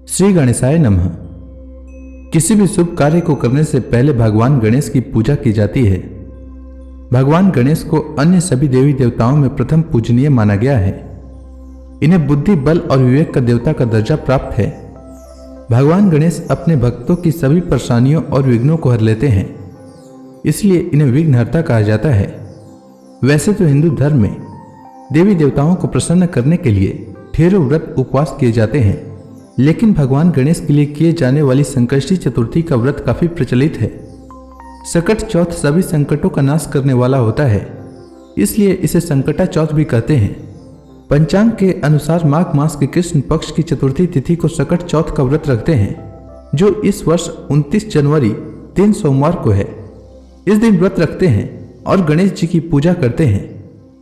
श्री गणेशाय नमः। किसी भी शुभ कार्य को करने से पहले भगवान गणेश की पूजा की जाती है। भगवान गणेश को अन्य सभी देवी देवताओं में प्रथम पूजनीय माना गया है। इन्हें बुद्धि, बल और विवेक का देवता का दर्जा प्राप्त है। भगवान गणेश अपने भक्तों की सभी परेशानियों और विघ्नों को हर लेते हैं, इसलिए इन्हें विघ्नहर्ता कहा जाता है। वैसे तो हिंदू धर्म में देवी देवताओं को प्रसन्न करने के लिए ढेरों व्रत उपवास किए जाते हैं, लेकिन भगवान गणेश के लिए किए जाने वाली संकष्टी चतुर्थी का व्रत काफी प्रचलित है। संकट चौथ सभी संकटों का नाश करने वाला होता है, इसलिए इसे संकटा चौथ भी कहते हैं। पंचांग के अनुसार माघ मास के कृष्ण पक्ष की चतुर्थी तिथि को संकट चौथ का व्रत रखते हैं, जो इस वर्ष 29 जनवरी 3 सोमवार को है। इस दिन व्रत रखते हैं और गणेश जी की पूजा करते हैं।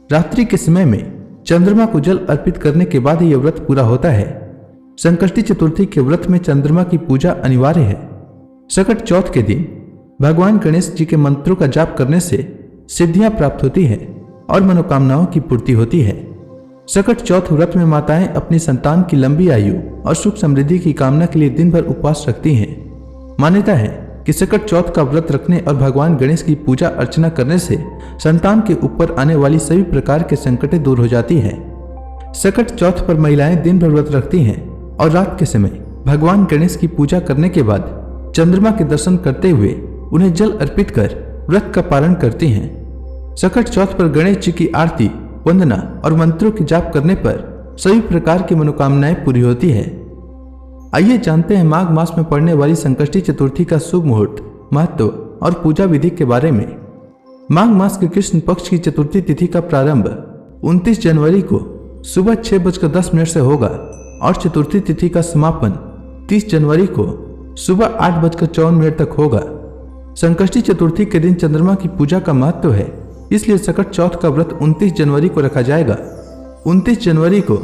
रात्रि के समय में चंद्रमा को जल अर्पित करने के बाद यह व्रत पूरा होता है। संकष्टी चतुर्थी के व्रत में चंद्रमा की पूजा अनिवार्य है। संकट चौथ के दिन भगवान गणेश जी के मंत्रों का जाप करने से सिद्धियां प्राप्त होती है और मनोकामनाओं की पूर्ति होती है। संकट चौथ व्रत में माताएं अपनी संतान की लंबी आयु और सुख समृद्धि की कामना के लिए दिन भर उपवास रखती हैं। मान्यता है कि संकट चौथ का व्रत रखने और भगवान गणेश की पूजा अर्चना करने से संतान के ऊपर आने वाली सभी प्रकार के संकटें दूर हो जाती है। संकट चौथ पर महिलाएं दिन भर व्रत रखती हैं और रात के समय भगवान गणेश की पूजा करने के बाद चंद्रमा के दर्शन करते हुए उन्हें जल अर्पित कर व्रत का पालन करती हैं। संकट चौथ पर गणेश जी की आरती, वंदना और मंत्रों के जाप करने पर सभी प्रकार की मनोकामनाएं पूरी होती है। आइए जानते हैं माघ मास में पड़ने वाली संकष्टी चतुर्थी का शुभ मुहूर्त, महत्व और पूजा विधि के बारे में। माघ मास के कृष्ण पक्ष की चतुर्थी तिथि का प्रारंभ 29 जनवरी को सुबह 6:10 से होगा और चतुर्थी तिथि का समापन 30 जनवरी को सुबह 8:54 तक होगा। संकष्टी चतुर्थी के दिन चंद्रमा की पूजा का महत्व है, इसलिए संकट चौथ का व्रत 29 जनवरी को रखा जाएगा। 29 जनवरी को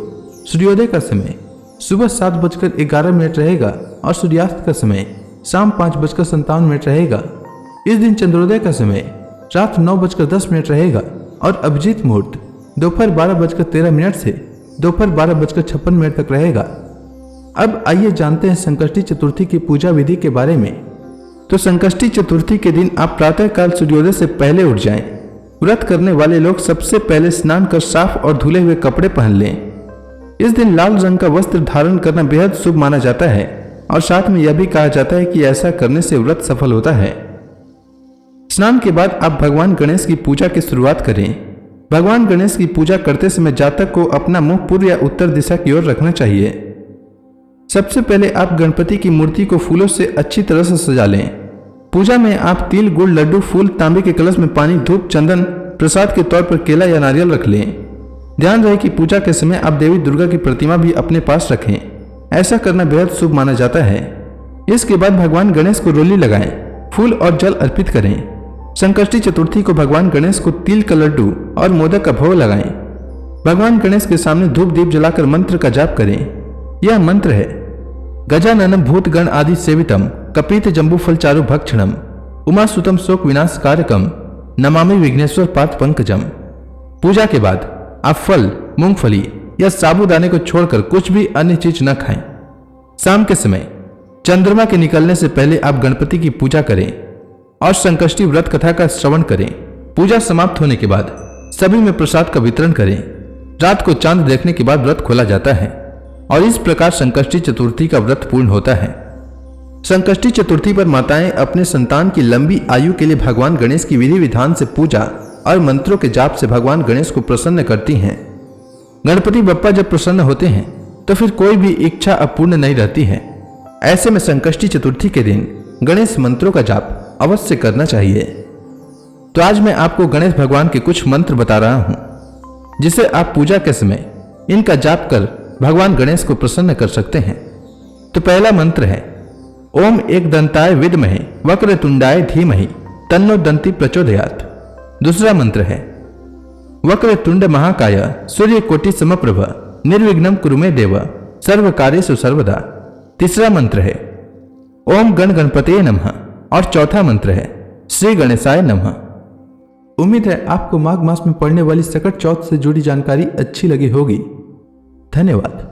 सूर्योदय का समय सुबह 7:11 रहेगा और सूर्यास्त का समय शाम 5:57 रहेगा। इस दिन चंद्रोदय का समय रात 9:10 रहेगा और अभिजीत मुहूर्त दोपहर 12:13 से दोपहर 12:56 तक रहेगा। अब आइए जानते हैं संकष्टी चतुर्थी की पूजा विधि के बारे में। तो संकष्टी चतुर्थी के दिन आप प्रातःकाल सूर्योदय से पहले उठ जाएं। व्रत करने वाले लोग सबसे पहले स्नान कर साफ और धुले हुए कपड़े पहन लें। इस दिन लाल रंग का वस्त्र धारण करना बेहद शुभ माना जाता है और साथ में यह भी कहा जाता है कि ऐसा करने से व्रत सफल होता है। स्नान के बाद आप भगवान गणेश की पूजा की शुरुआत करें। भगवान गणेश की पूजा करते समय जातक को अपना मुंह पूर्व या उत्तर दिशा की ओर रखना चाहिए। सबसे पहले आप गणपति की मूर्ति को फूलों से अच्छी तरह से सजा लें। पूजा में आप तिल, गुड़, लड्डू, फूल, तांबे के कलश में पानी, धूप, चंदन, प्रसाद के तौर पर केला या नारियल रख लें। ध्यान रहे कि पूजा के समय आप देवी दुर्गा की प्रतिमा भी अपने पास रखें। ऐसा करना बेहद शुभ माना जाता है। इसके बाद भगवान गणेश को रोली लगाएं, फूल और जल अर्पित करें। संकष्टी चतुर्थी को भगवान गणेश को तिल का लड्डू और मोदक का भोग लगाएं। भगवान गणेश के सामने धूप दीप जलाकर मंत्र का जाप करें। यह मंत्र है: गजाननम भूतगण आदि सेवितम कपीत जम्बूफल चारु भक्षणम उमासुतम शोक विनाश कारकम नमामि विघ्नेश्वर पाद पंकजम। पूजा के बाद आप फल, मूंगफली या साबूदाने को छोड़कर कुछ भी अन्य चीज न खाएं। शाम के समय चंद्रमा के निकलने से पहले आप गणपति की पूजा करें और संकष्टी व्रत कथा का श्रवण करें। पूजा समाप्त होने के बाद सभी में प्रसाद का वितरण करें। रात को चांद देखने के बाद व्रत खोला जाता है और इस प्रकार संकष्टी चतुर्थी का व्रत पूर्ण होता है। संकष्टी चतुर्थी पर माताएं अपने संतान की लंबी आयु के लिए भगवान गणेश की विधि विधान से पूजा और मंत्रों के जाप से भगवान गणेश को प्रसन्न करती हैं। गणपति बप्पा जब प्रसन्न होते हैं तो फिर कोई भी इच्छा अपूर्ण नहीं रहती है। ऐसे में संकष्टी चतुर्थी के दिन गणेश मंत्रों का जाप अवश्य करना चाहिए। तो आज मैं आपको गणेश भगवान के कुछ मंत्र बता रहा हूं, जिसे आप पूजा के समय इनका जाप कर भगवान गणेश को प्रसन्न कर सकते हैं। तो पहला मंत्र है: ओम एक दंताय विद्महे वक्रतुंडाय धीमहि तन्नो दंती प्रचोदयात्। दूसरा मंत्र है: वक्रतुंड महाकाय सूर्यकोटि समप्रभ निर्विघ्नं कुरु मे देव सर्व कार्येषु सर्वदा। तीसरा मंत्र है: ओम गण गणपतये नमः। और चौथा मंत्र है: श्री गणेशाय नमः। उम्मीद है आपको माघ मास में पड़ने वाली संकट चौथ से जुड़ी जानकारी अच्छी लगी होगी। धन्यवाद।